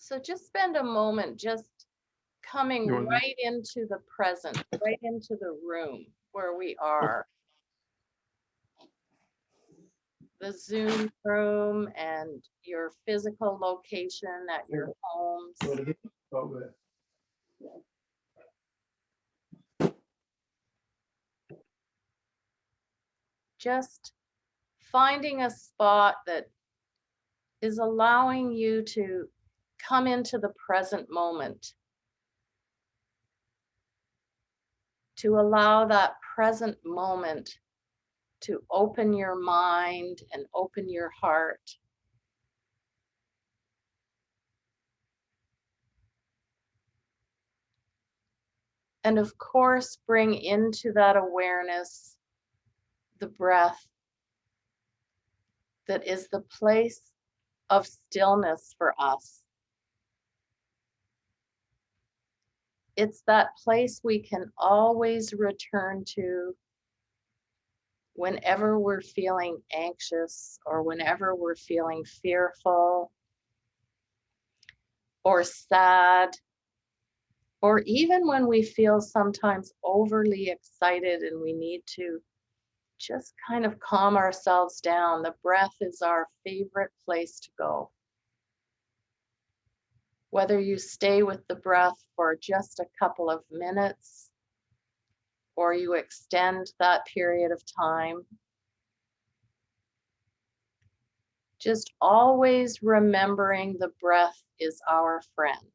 So just spend a moment just coming You want that? right into the present, right into the room where we Okay. are, the Zoom room and your physical location at your homes. Just finding a spot that is allowing you to come into the present moment, to allow that present moment to open your mind and open your heart. And of course, bring into that awareness the breath that is the place of stillness for us. It's that place we can always return to whenever we're feeling anxious or whenever we're feeling fearful or sad, or even when we feel sometimes overly excited and we need to just kind of calm ourselves down. The breath is our favorite place to go. Whether you stay with the breath for just a couple of minutes or you extend that period of time, just always remembering the breath is our friend.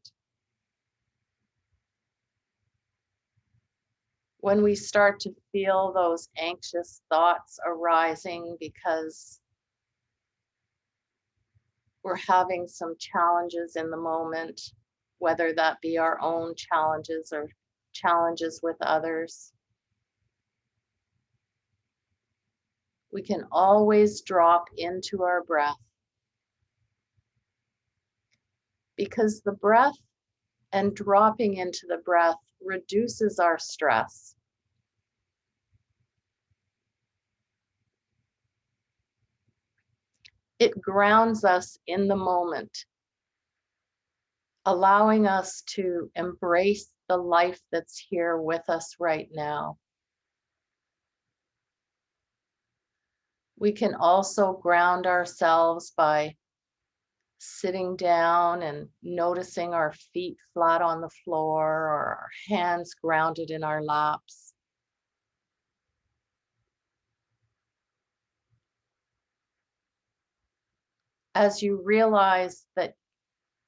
When we start to feel those anxious thoughts arising because we're having some challenges in the moment, whether that be our own challenges or challenges with others, we can always drop into our breath, because the breath and dropping into the breath reduces our stress. It grounds us in the moment, allowing us to embrace the life that's here with us right now. We can also ground ourselves by sitting down and noticing our feet flat on the floor or our hands grounded in our laps. As you realize that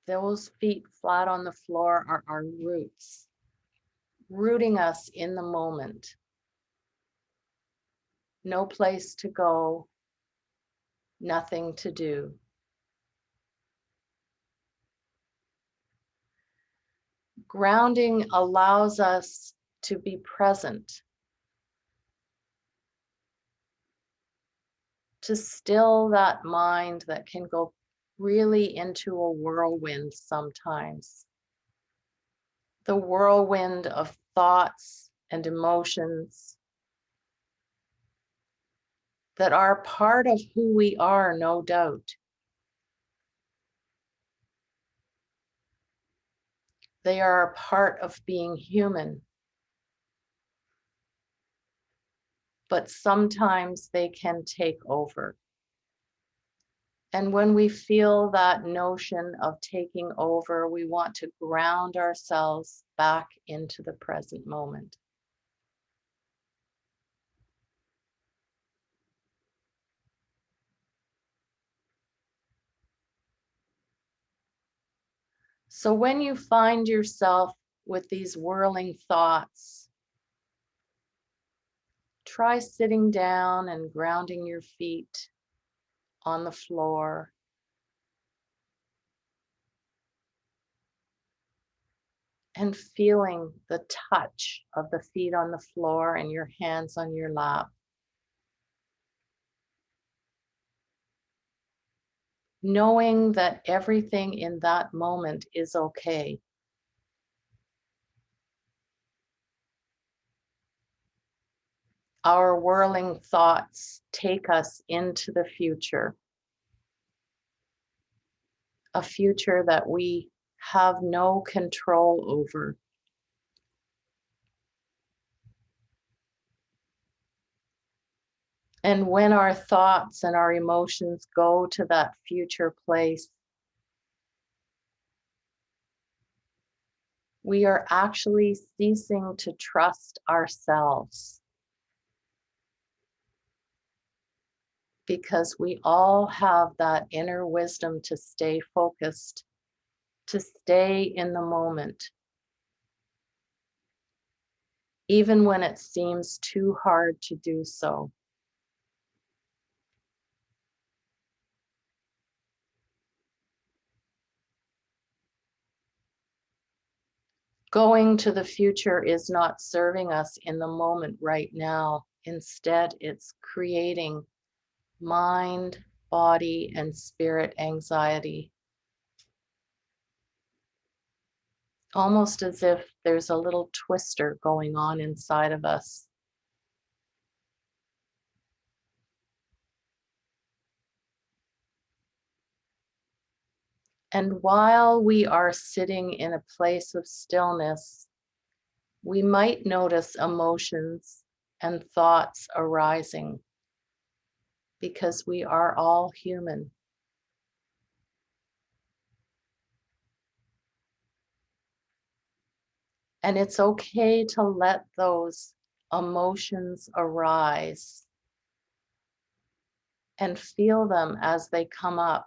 those feet flat on the floor are our roots, rooting us in the moment. No place to go, nothing to do. Grounding allows us to be present, to still that mind that can go really into a whirlwind sometimes. The whirlwind of thoughts and emotions that are part of who we are, no doubt. They are a part of being human, but sometimes they can take over. And when we feel that notion of taking over, we want to ground ourselves back into the present moment. So when you find yourself with these whirling thoughts, try sitting down and grounding your feet on the floor. And feeling the touch of the feet on the floor and your hands on your lap. Knowing that everything in that moment is okay. Our whirling thoughts take us into the future, a future that we have no control over. And when our thoughts and our emotions go to that future place, we are actually ceasing to trust ourselves, because we all have that inner wisdom to stay focused, to stay in the moment, even when it seems too hard to do so. Going to the future is not serving us in the moment right now. Instead, it's creating mind, body, and spirit anxiety, almost as if there's a little twister going on inside of us. And while we are sitting in a place of stillness, we might notice emotions and thoughts arising, because we are all human. And it's okay to let those emotions arise and feel them as they come up.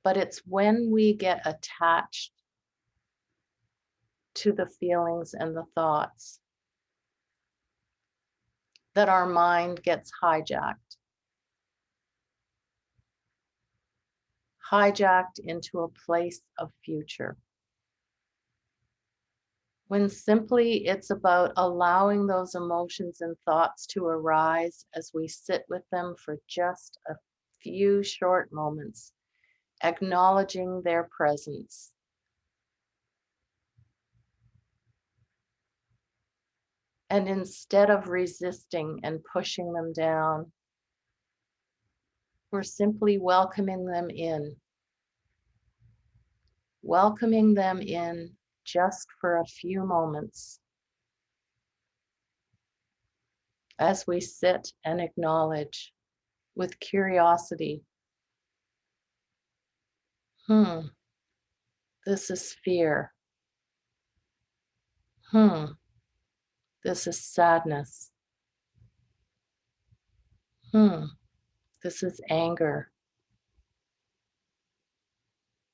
But it's when we get attached to the feelings and the thoughts that our mind gets hijacked into a place of future. When simply it's about allowing those emotions and thoughts to arise as we sit with them for just a few short moments, acknowledging their presence. And instead of resisting and pushing them down, we're simply welcoming them in just for a few moments as we sit and acknowledge with curiosity. This is fear. This is sadness. This is anger.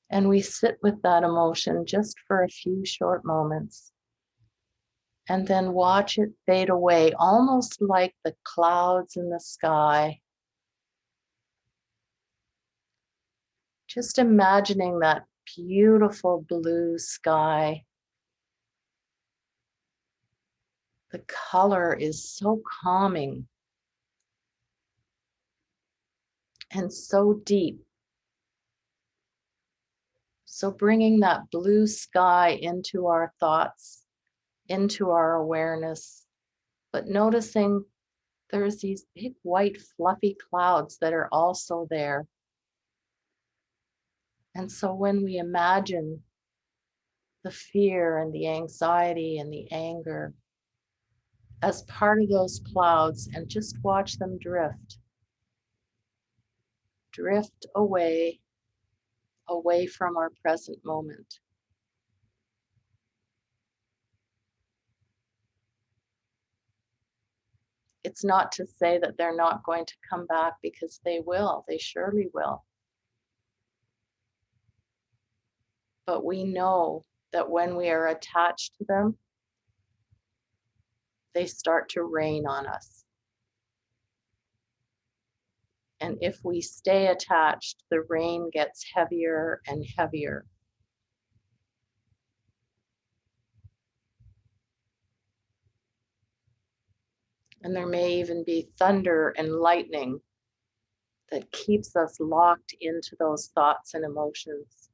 And we sit with that emotion just for a few short moments, and then watch it fade away, almost like the clouds in the sky. Just imagining that beautiful blue sky. The color is so calming and so deep. So bringing that blue sky into our thoughts, into our awareness, but noticing there's these big white fluffy clouds that are also there. And so when we imagine the fear and the anxiety and the anger as part of those clouds, and just watch them drift away from our present moment. It's not to say that they're not going to come back, because they will, they surely will. But we know that when we are attached to them, they start to rain on us. And if we stay attached, the rain gets heavier and heavier. And there may even be thunder and lightning that keeps us locked into those thoughts and emotions.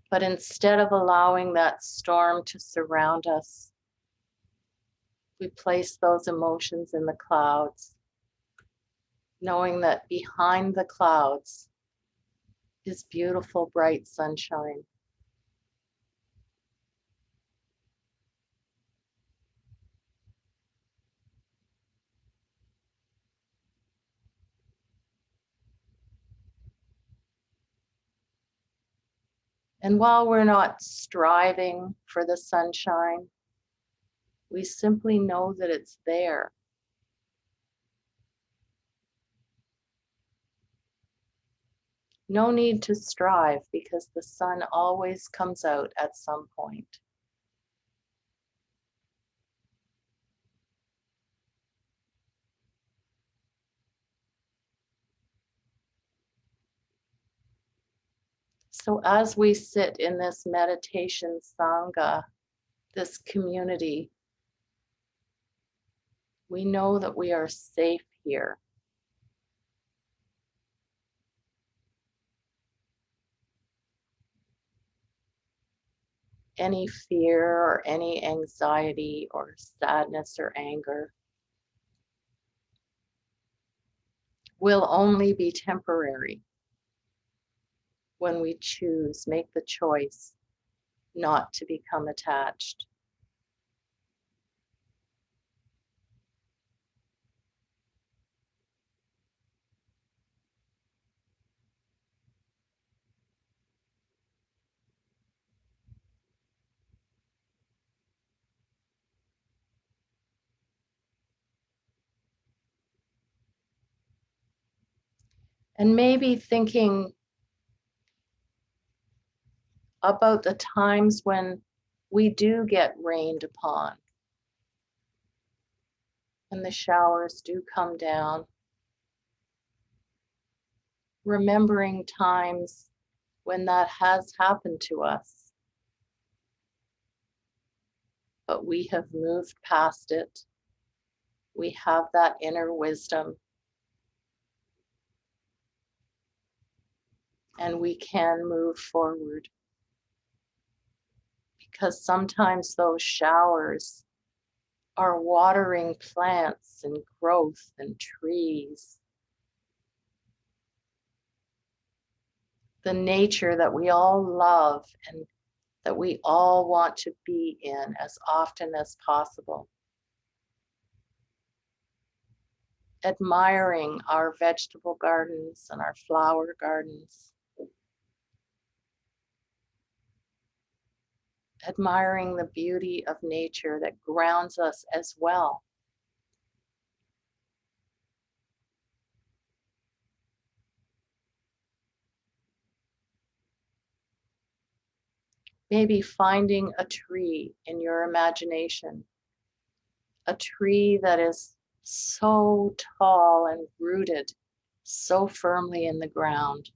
But instead of allowing that storm to surround us, We place those emotions in the clouds, knowing that behind the clouds is beautiful, bright sunshine. And while we're not striving for the sunshine, we simply know that it's there. No need to strive because the sun always comes out at some point. So as we sit in this meditation sangha, this community, we know that we are safe here. Any fear or any anxiety or sadness or anger will only be temporary when we make the choice not to become attached. And maybe thinking about the times when we do get rained upon and the showers do come down, remembering times when that has happened to us, but we have moved past it. We have that inner wisdom, and we can move forward. Because sometimes those showers are watering plants and growth and trees. The nature that we all love and that we all want to be in as often as possible. Admiring our vegetable gardens and our flower gardens. Admiring the beauty of nature that grounds us as well. Maybe finding a tree in your imagination, a tree that is so tall and rooted so firmly in the ground.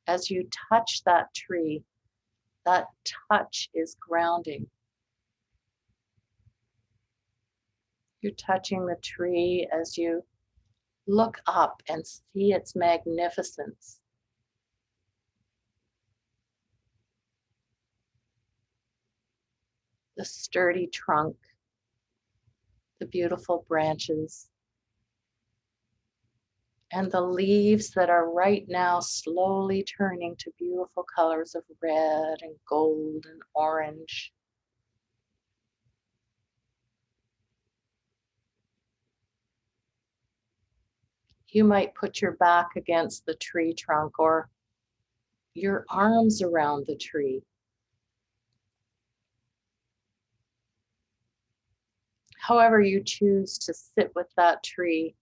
As you touch that tree, that touch is grounding. You're touching the tree as you look up and see its magnificence. The sturdy trunk, the beautiful branches, and the leaves that are right now slowly turning to beautiful colors of red and gold and orange. You might put your back against the tree trunk or your arms around the tree. However you choose to sit with that tree,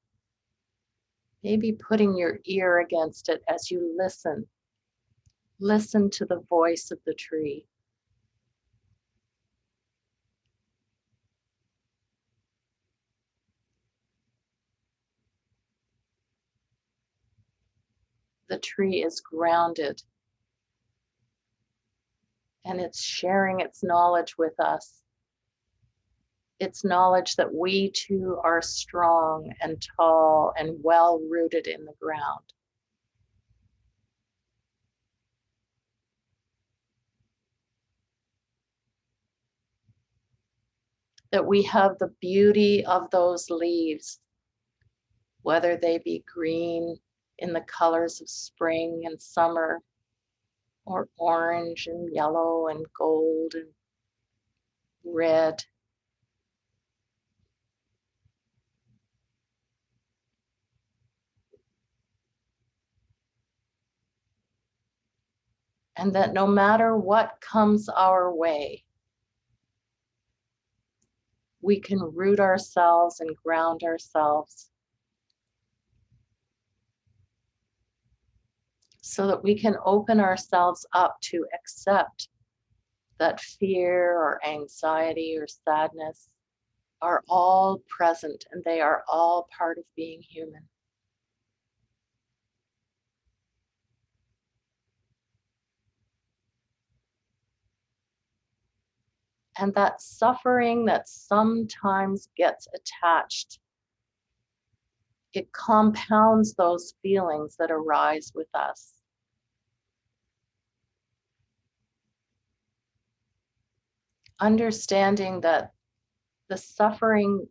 maybe putting your ear against it as you listen. Listen to the voice of the tree. The tree is grounded and it's sharing its knowledge with us. It's knowledge that we too are strong and tall and well rooted in the ground. that we have the beauty of those leaves, whether they be green in the colors of spring and summer, or orange and yellow and gold and red. And that no matter what comes our way, we can root ourselves and ground ourselves so that we can open ourselves up to accept that fear or anxiety or sadness are all present and they are all part of being human. And that suffering that sometimes gets attached, it compounds those feelings that arise with us. Understanding that the suffering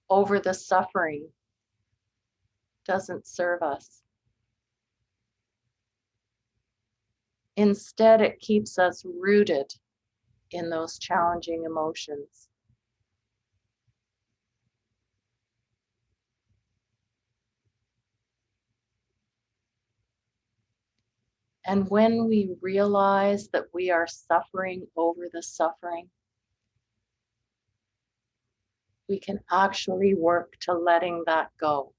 over the suffering doesn't serve us. Instead, it keeps us rooted in those challenging emotions. And when we realize that we are suffering over the suffering, we can actually work to letting that go.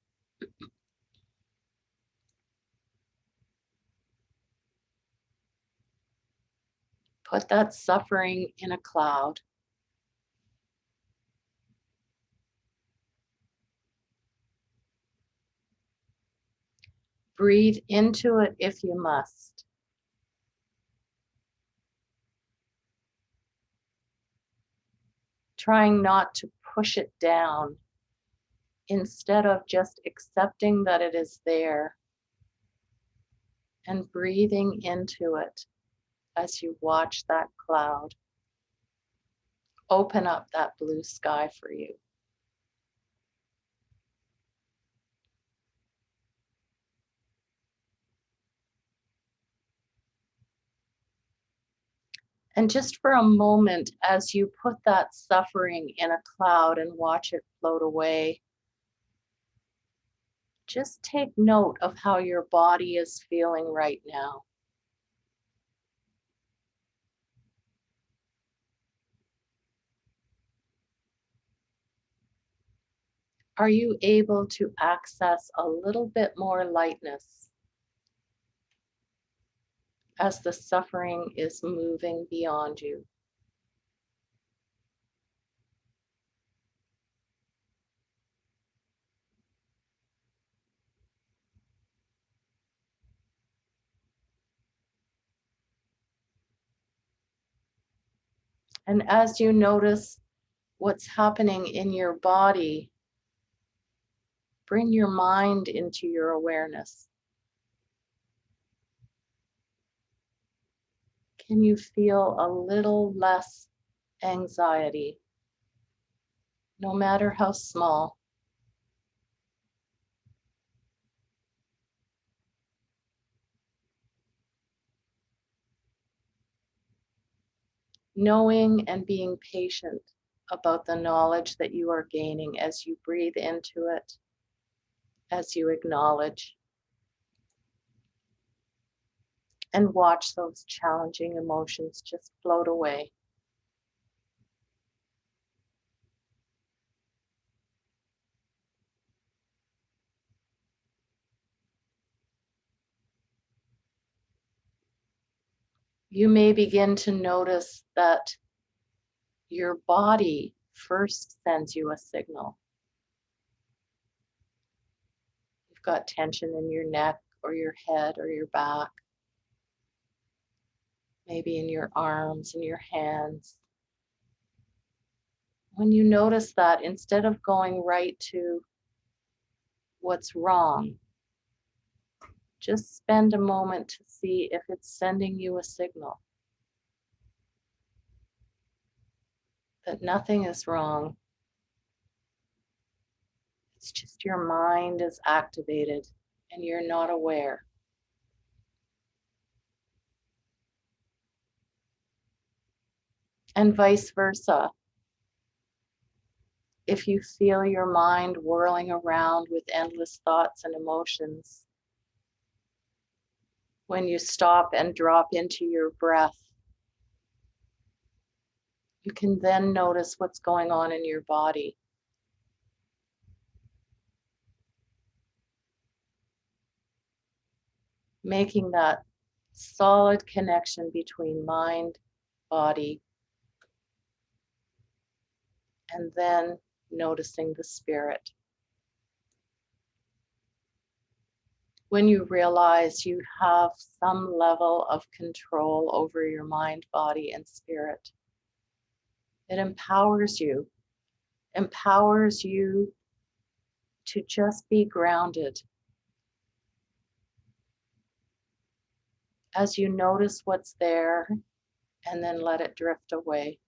Put that suffering in a cloud. Breathe into it if you must. Trying not to push it down, instead of just accepting that it is there and breathing into it as you watch that cloud open up that blue sky for you. And just for a moment, as you put that suffering in a cloud and watch it float away, just take note of how your body is feeling right now. Are you able to access a little bit more lightness as the suffering is moving beyond you? And as you notice what's happening in your body, bring your mind into your awareness. Can you feel a little less anxiety, no matter how small? Knowing and being patient about the knowledge that you are gaining as you breathe into it, as you acknowledge, and watch those challenging emotions just float away. You may begin to notice that your body first sends you a signal. You've got tension in your neck or your head or your back, maybe in your arms and your hands. When you notice that, instead of going right to what's wrong, just spend a moment to see if it's sending you a signal. that nothing is wrong. It's just your mind is activated and you're not aware. And vice versa. If you feel your mind whirling around with endless thoughts and emotions, when you stop and drop into your breath, you can then notice what's going on in your body. Making that solid connection between mind, body, and then noticing the spirit. When you realize you have some level of control over your mind, body, and spirit, it empowers you to just be grounded as you notice what's there and then let it drift away.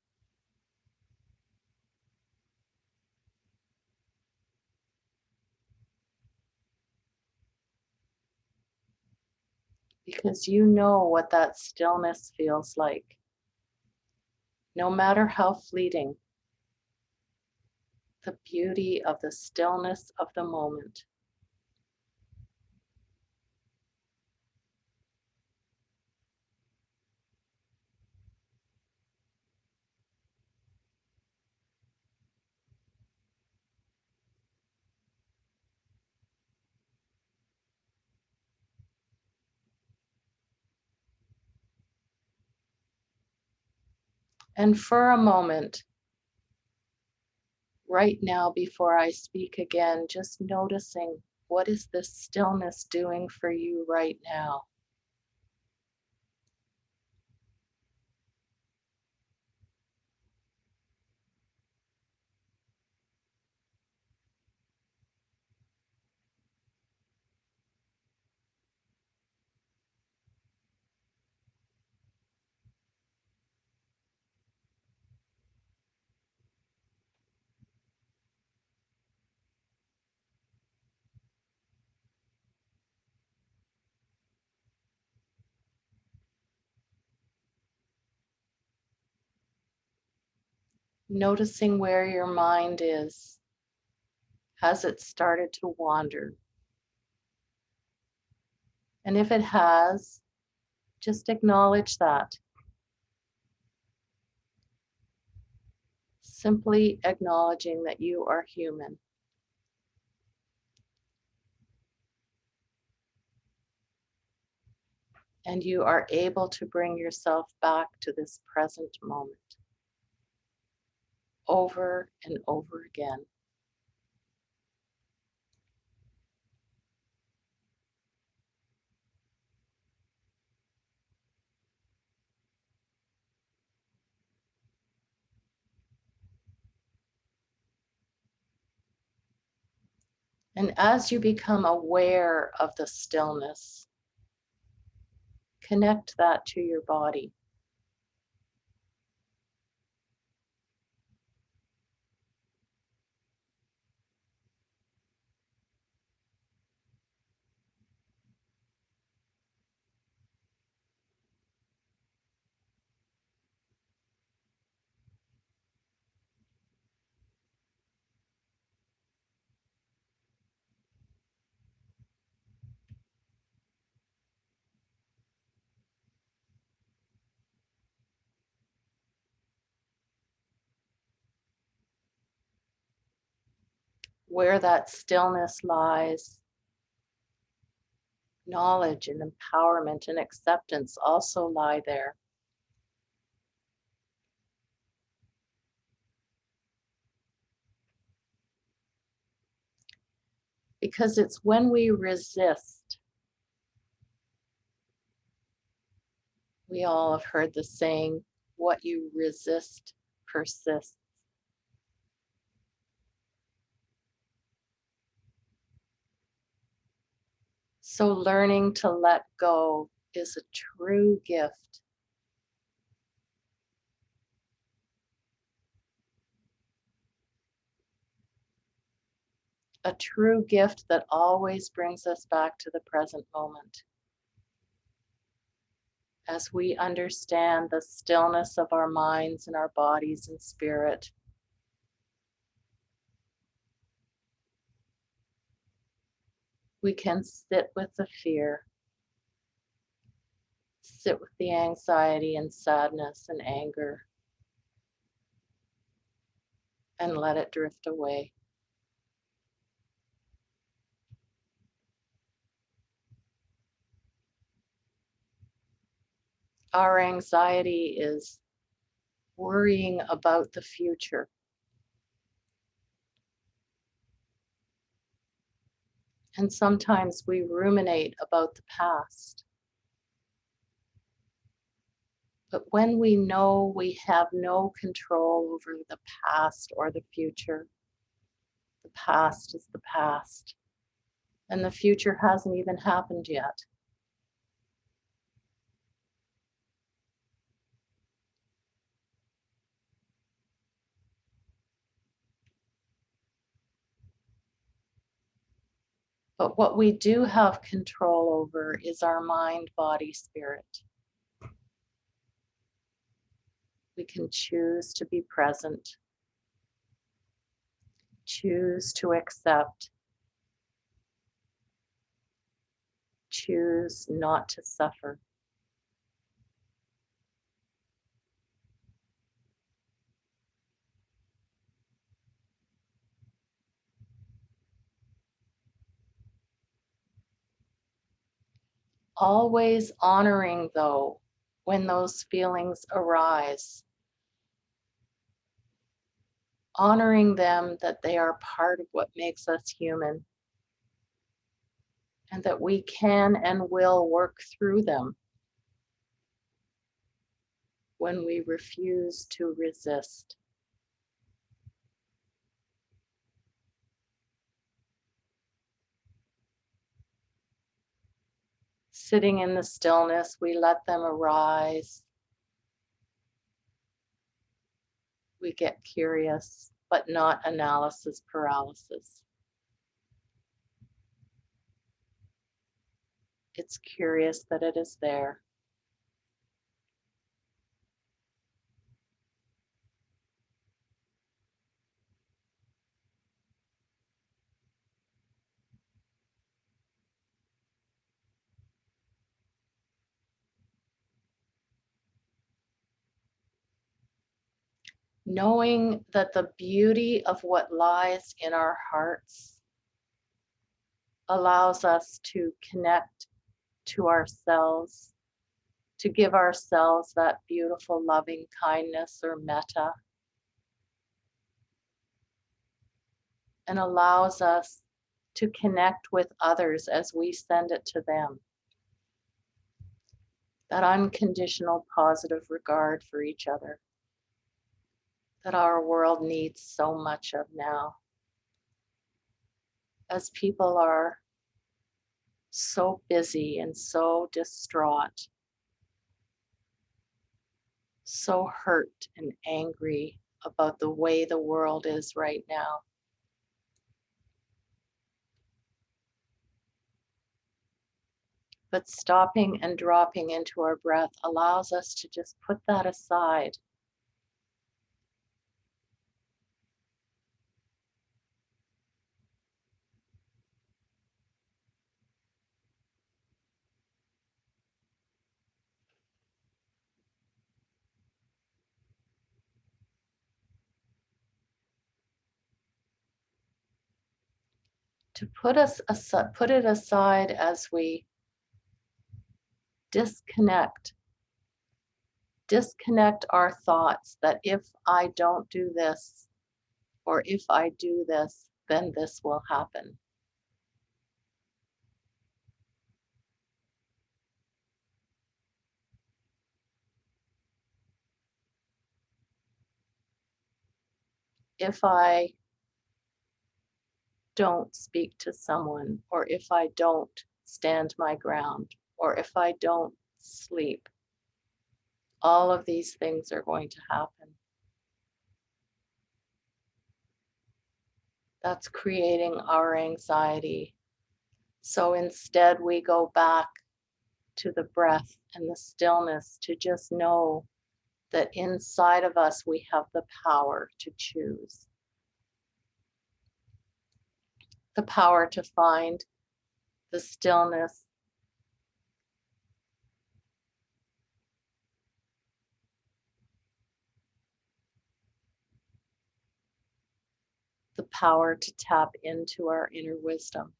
Because you know what that stillness feels like, no matter how fleeting, the beauty of the stillness of the moment. And for a moment, right now, before I speak again, just noticing what is this stillness doing for you right now? Noticing where your mind is. Has it started to wander? And if it has, just acknowledge that. Simply acknowledging that you are human. And you are able to bring yourself back to this present moment over and over again. And as you become aware of the stillness, connect that to your body. Where that stillness lies, knowledge and empowerment and acceptance also lie there. Because it's when we resist, we all have heard the saying, what you resist persists. So learning to let go is a true gift. a true gift that always brings us back to the present moment. As we understand the stillness of our minds and our bodies and spirit, we can sit with the fear, sit with the anxiety and sadness and anger, and let it drift away. Our anxiety is worrying about the future. And sometimes we ruminate about the past. But when we know we have no control over the past or the future, the past is the past, and the future hasn't even happened yet. But what we do have control over is our mind, body, spirit. We can choose to be present, choose to accept, choose not to suffer. Always honoring, though, when those feelings arise, honoring them that they are part of what makes us human, and that we can and will work through them when we refuse to resist. Sitting in the stillness, we let them arise. We get curious, but not analysis paralysis. It's curious that it is there. Knowing that the beauty of what lies in our hearts allows us to connect to ourselves, to give ourselves that beautiful loving kindness or metta, and allows us to connect with others as we send it to them. That unconditional positive regard for each other that our world needs so much of now. As people are so busy and so distraught, so hurt and angry about the way the world is right now. But stopping and dropping into our breath allows us to just put that aside. To put it aside as we disconnect our thoughts that if I don't do this, or if I do this, then this will happen. If I don't speak to someone, or if I don't stand my ground, or if I don't sleep, all of these things are going to happen. that's creating our anxiety. So instead, we go back to the breath and the stillness to just know that inside of us we have the power to choose, the power to find the stillness, the power to tap into our inner wisdom.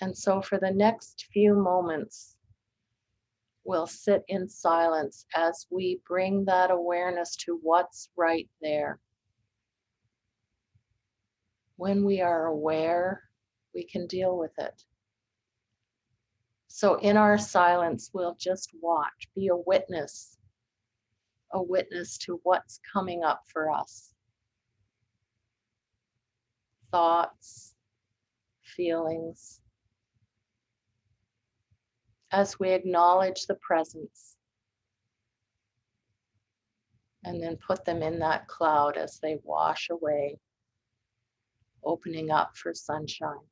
And so for the next few moments, we'll sit in silence as we bring that awareness to what's right there. When we are aware, we can deal with it. So in our silence, we'll just watch, be a witness to what's coming up for us. Thoughts, feelings, as we acknowledge the presence and then put them in that cloud as they wash away, opening up for sunshine.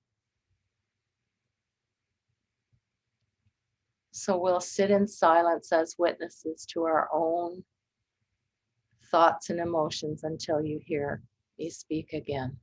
So we'll sit in silence as witnesses to our own thoughts and emotions until you hear me speak again.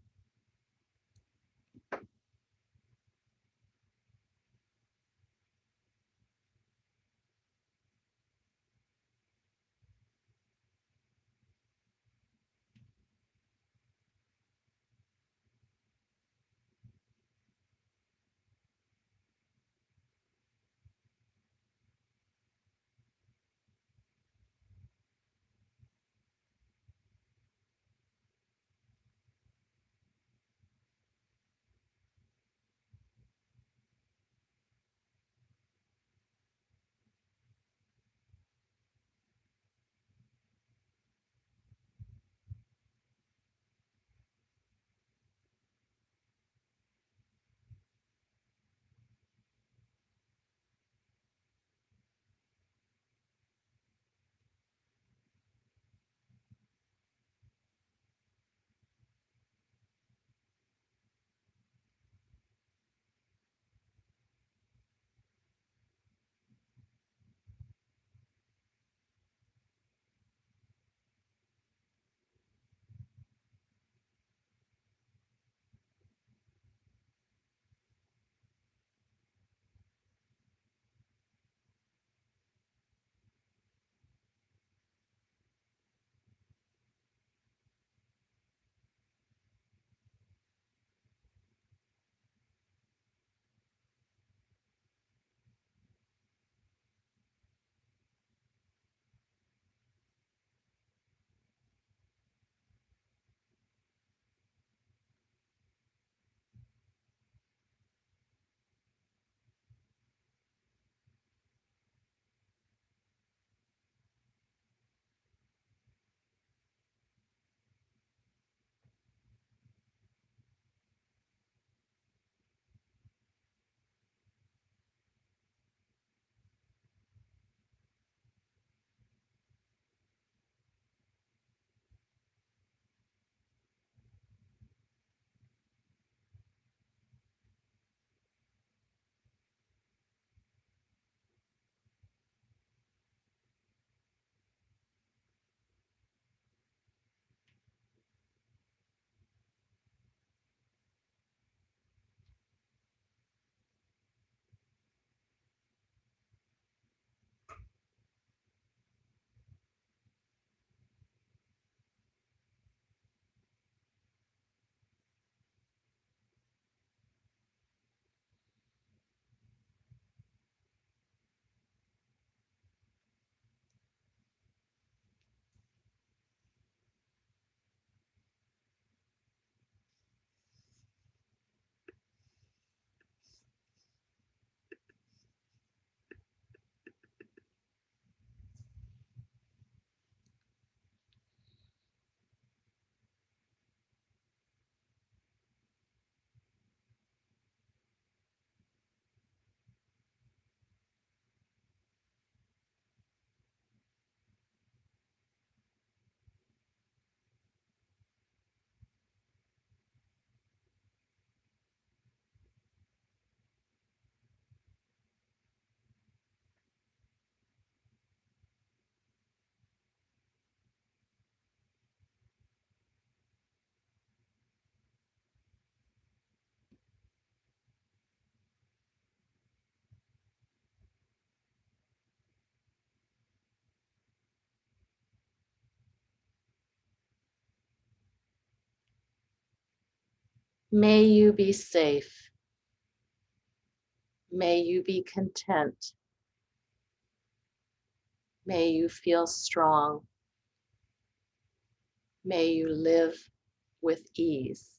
May you be safe. May you be content. May you feel strong. May you live with ease.